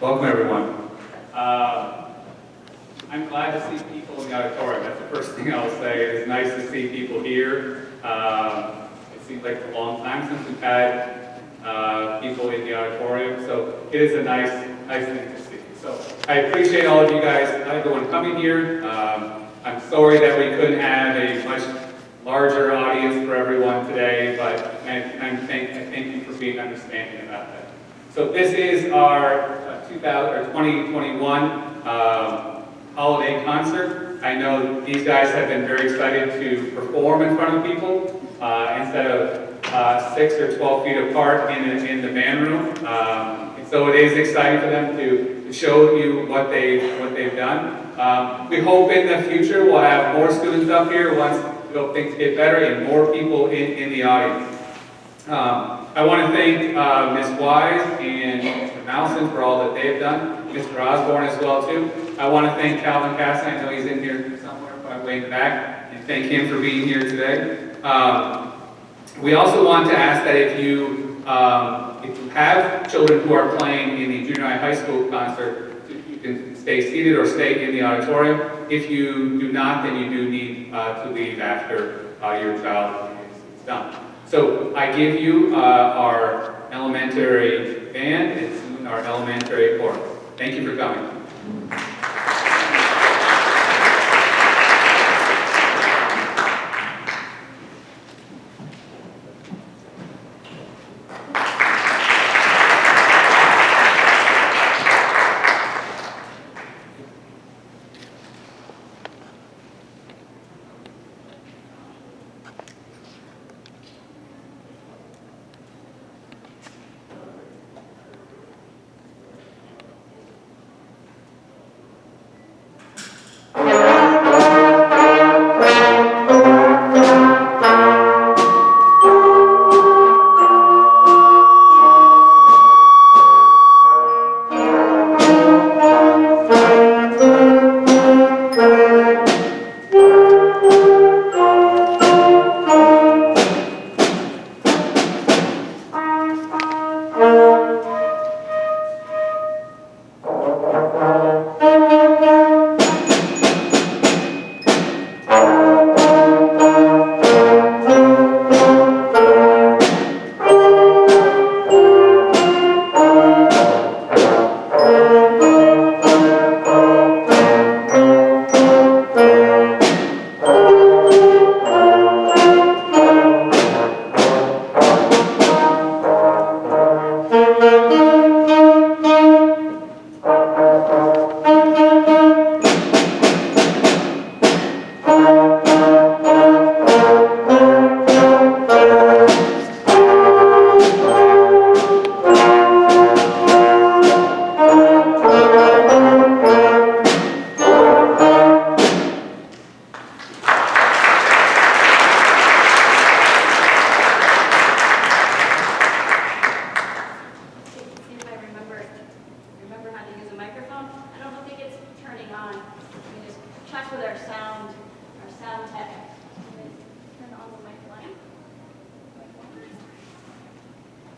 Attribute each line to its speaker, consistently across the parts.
Speaker 1: Welcome, everyone. I'm glad to see people in the auditorium. That's the first thing I'll say. It is nice to see people here. It seems like a long time since we've had people in the auditorium, so it is a nice thing to see. So I appreciate all of you guys, everyone coming here. I'm sorry that we couldn't have a much larger audience for everyone today, but I thank you for being understanding about that. So this is our 2021 holiday concert. I know these guys have been very excited to perform in front of people instead of 6 or 12 feet apart in the band room. And so it is exciting for them to show you what they've done. We hope in the future we'll have more students up here once things get better and more people in the audience. I want to thank Ms. Wise and Mr. Mousen for all that they've done, Mr. Osborne as well too. I want to thank Calvin Cass, I know he's in here somewhere, but way in the back, and thank him for being here today. We also want to ask that if you have children who are playing in the junior high school concert, you can stay seated or stay in the auditorium. If you do not, then you do need to leave after your child is done. So I give you our elementary band and soon our elementary chorus. Thank you for coming.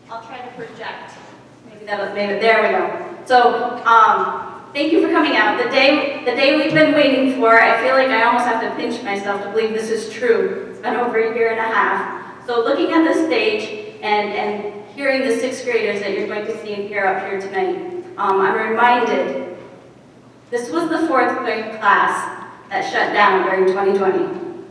Speaker 2: I'll try to project. Maybe there we go. So, thank you for coming out. The day we've been waiting for. I feel like I almost have to pinch myself to believe this is true. It's been over a year and a half. So looking at the stage and hearing the sixth graders that you're going to see and hear up here tonight, I'm reminded this was the fourth grade class that shut down during 2020.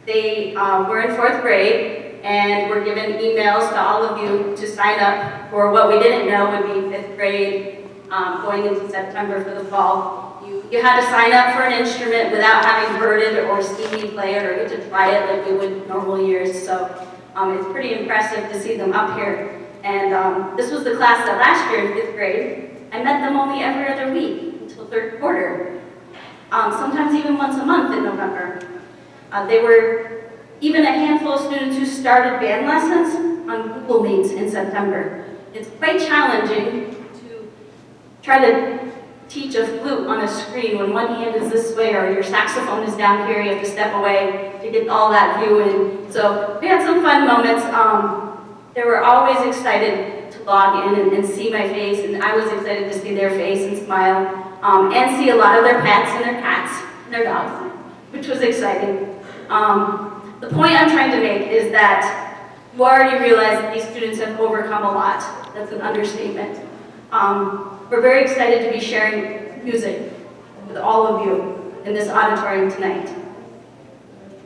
Speaker 2: They were in fourth grade, and we're given emails to all of you to sign up for what we didn't know would be fifth grade going into September for the fall. You had to sign up for an instrument without having heard it or seen me play it or get to try it like we would normal years. So it's pretty impressive to see them up here. And this was the class that last year in fifth grade, I met them only every other week until third quarter. Sometimes even once a month in November. They were even a handful of students who started band lessons on Google Meets in September. It's quite challenging to try to teach a flute on a screen when one hand is this way or your saxophone is down here, you have to step away to get all that view in. So we had some fun moments. They were always excited to log in and see my face, and I was excited to see their face and smile, and see a lot of their pets and their cats and their dogs, which was exciting. The point I'm trying to make is that you already realize that these students have overcome a lot. That's an understatement. We're very excited to be sharing music with all of you in this auditorium tonight.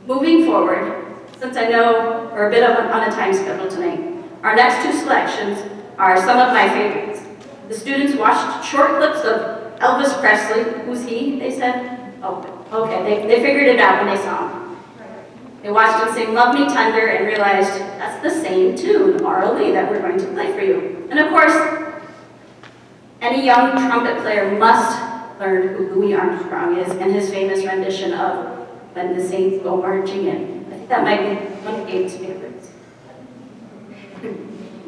Speaker 2: Moving forward, since I know we're a bit on a time schedule tonight, our next two selections are some of my favorites. The students watched short clips of Elvis Presley. Who's he, they said? Oh, okay, they figured it out when they saw him. They watched him sing Love Me Tender and realized that's the same tune, R.O.L.E., that we're going to play for you. And of course, any young trumpet player must learn who Louis Armstrong is and his famous rendition of When the Saints Go Marching In. I think that might be one of Gabe's favorites.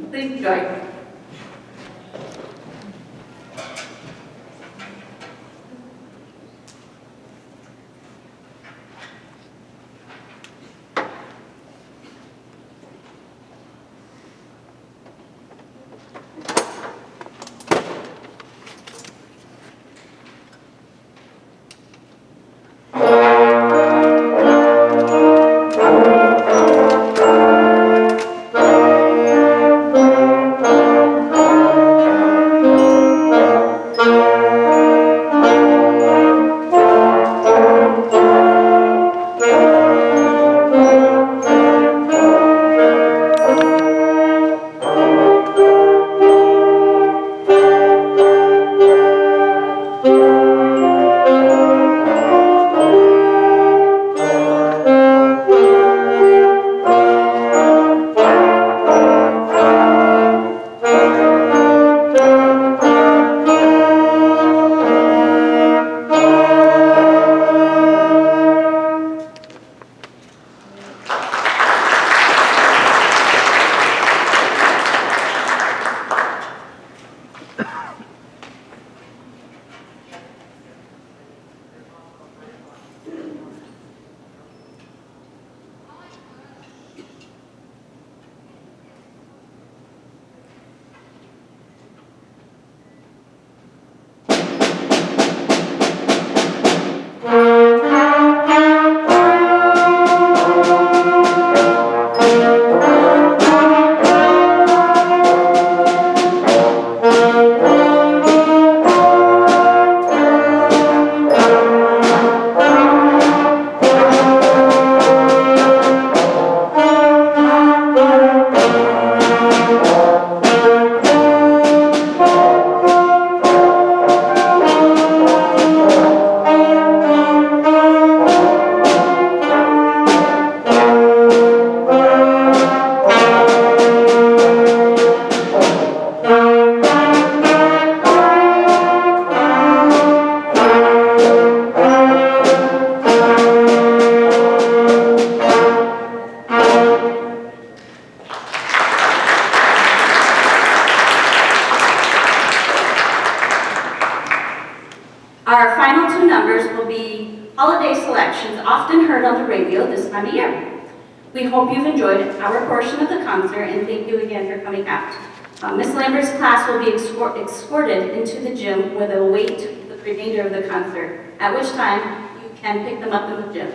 Speaker 2: Please enjoy. Our final two numbers will be holiday selections often heard on the radio this time of year. We hope you've enjoyed our portion of the concert and thank you again for coming out. Ms. Lambert's class will be escorted into the gym where they'll wait for the remainder of the concert, at which time you can pick them up in the gym.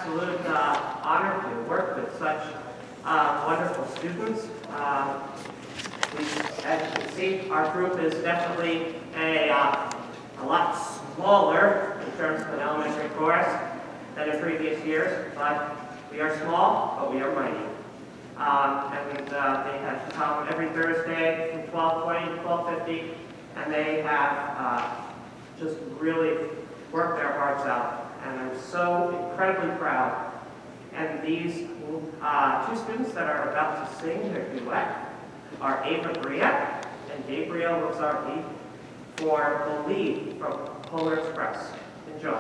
Speaker 3: absolute honor to work with such wonderful students. As you can see, our group is definitely a lot smaller in terms of an elementary chorus than in previous years, but we are small, but we are mighty. They have come every Thursday from 12:20 to 12:50, and they have just really worked their hearts out, and I'm so incredibly proud. And these two students that are about to sing their duet are Ava Bria and Gabriel Lazardi for the lead from Polar Express. Enjoy.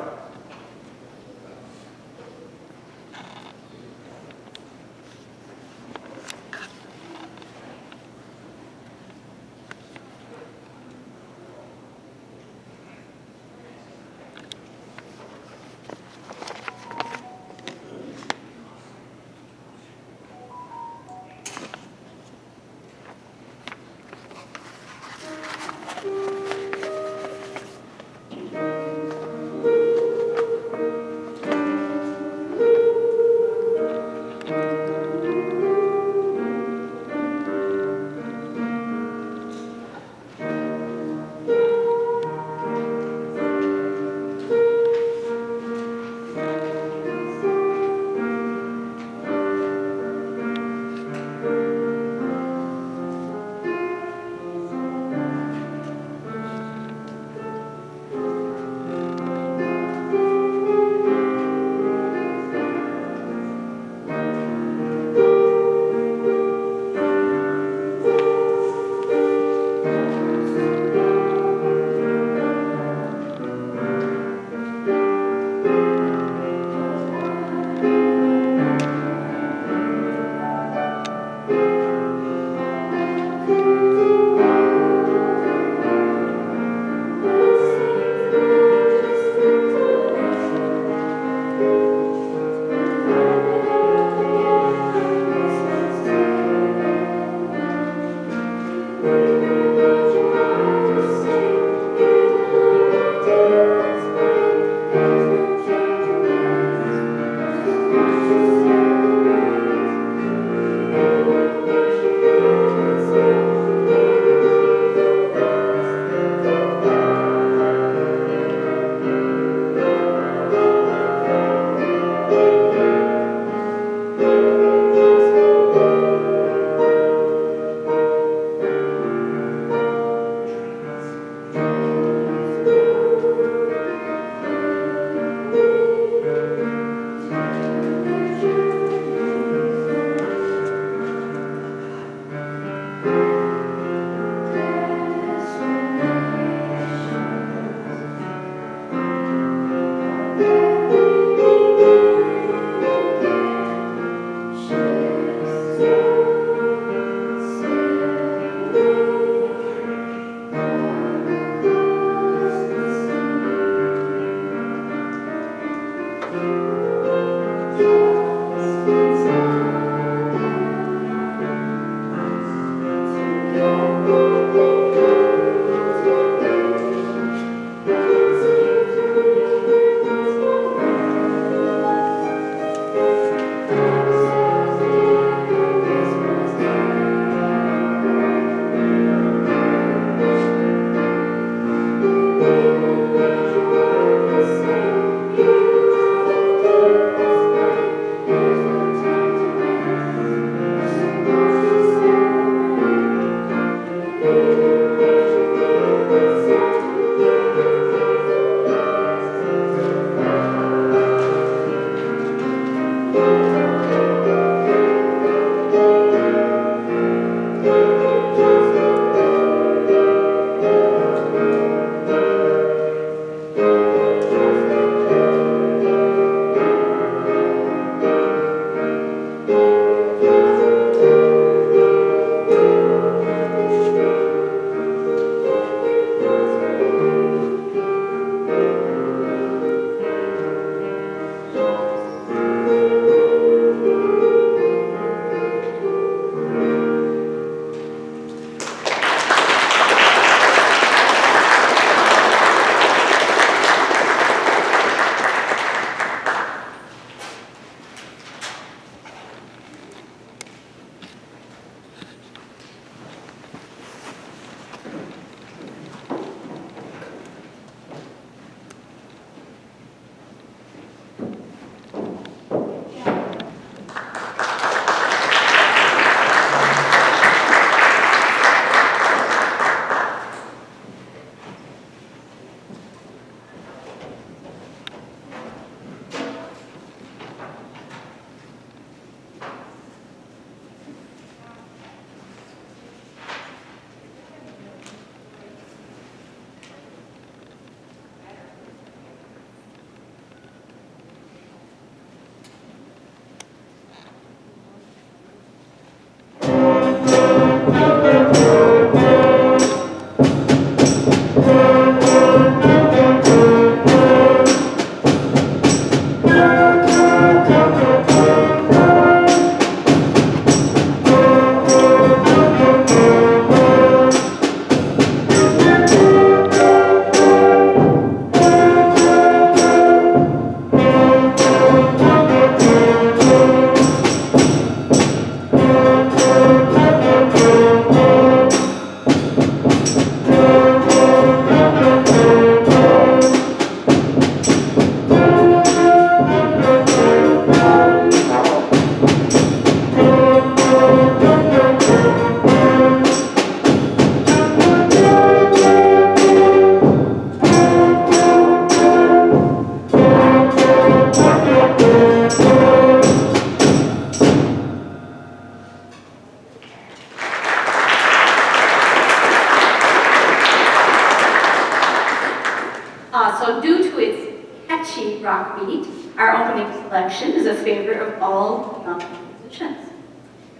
Speaker 2: Congratulations.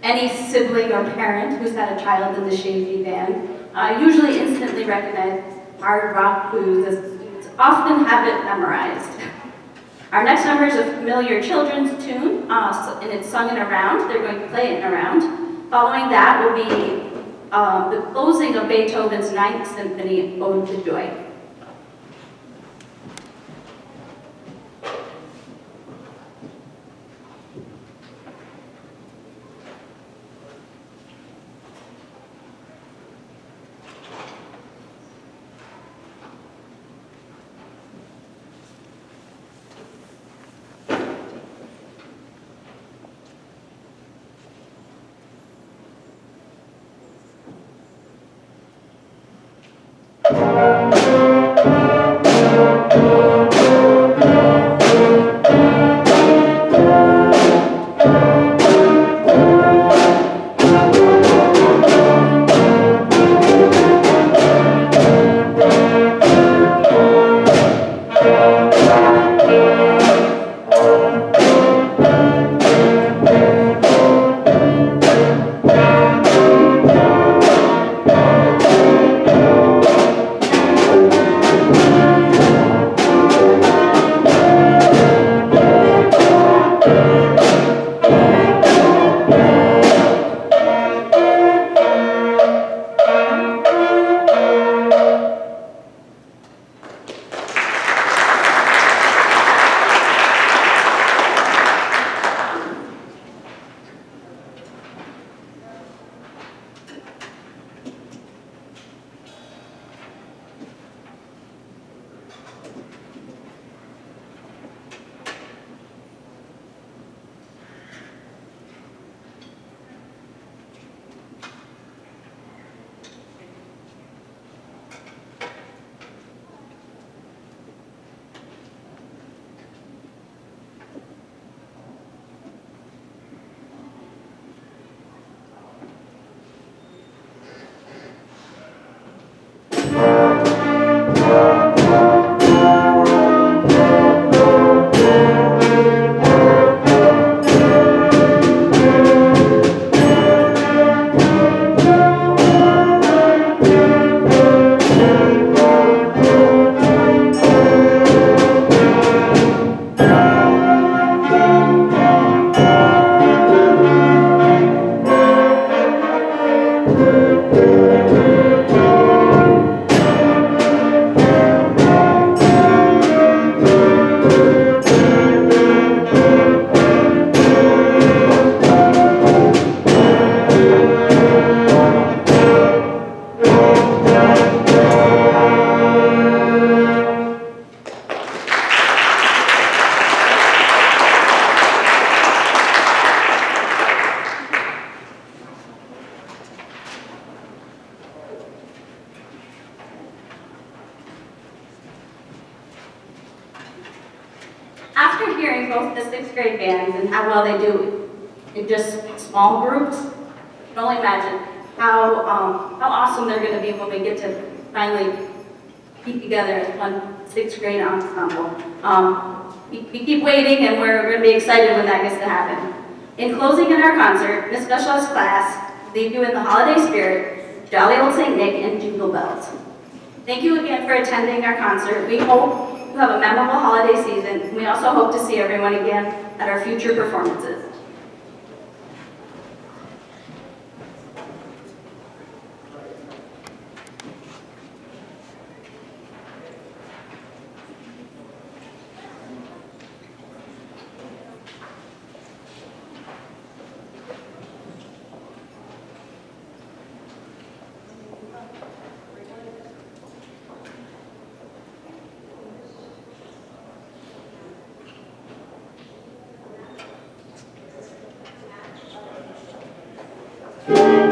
Speaker 2: Any sibling or parent who's had a child in the Chazy band usually instantly recognize hard rock blues as students often have it memorized. Our next number is a familiar children's tune, and it's sung in a round. They're going to play it in a round. Following that will be the closing of Beethoven's Ninth Symphony, Ode to Joy. After hearing both the sixth grade bands and how well they do in just small groups, you can only imagine how awesome they're going to be when we get to finally be together as one sixth grade ensemble. We keep waiting, and we're going to be excited when that gets to happen. In closing in our concert, Miss Specialist class leave you in the holiday spirit, Jolly Old St. Nick, and Jingle Bells. Thank you again for attending our concert. We hope you have a memorable holiday season. We also hope to see everyone again at our future performances.
Speaker 4: Thank you.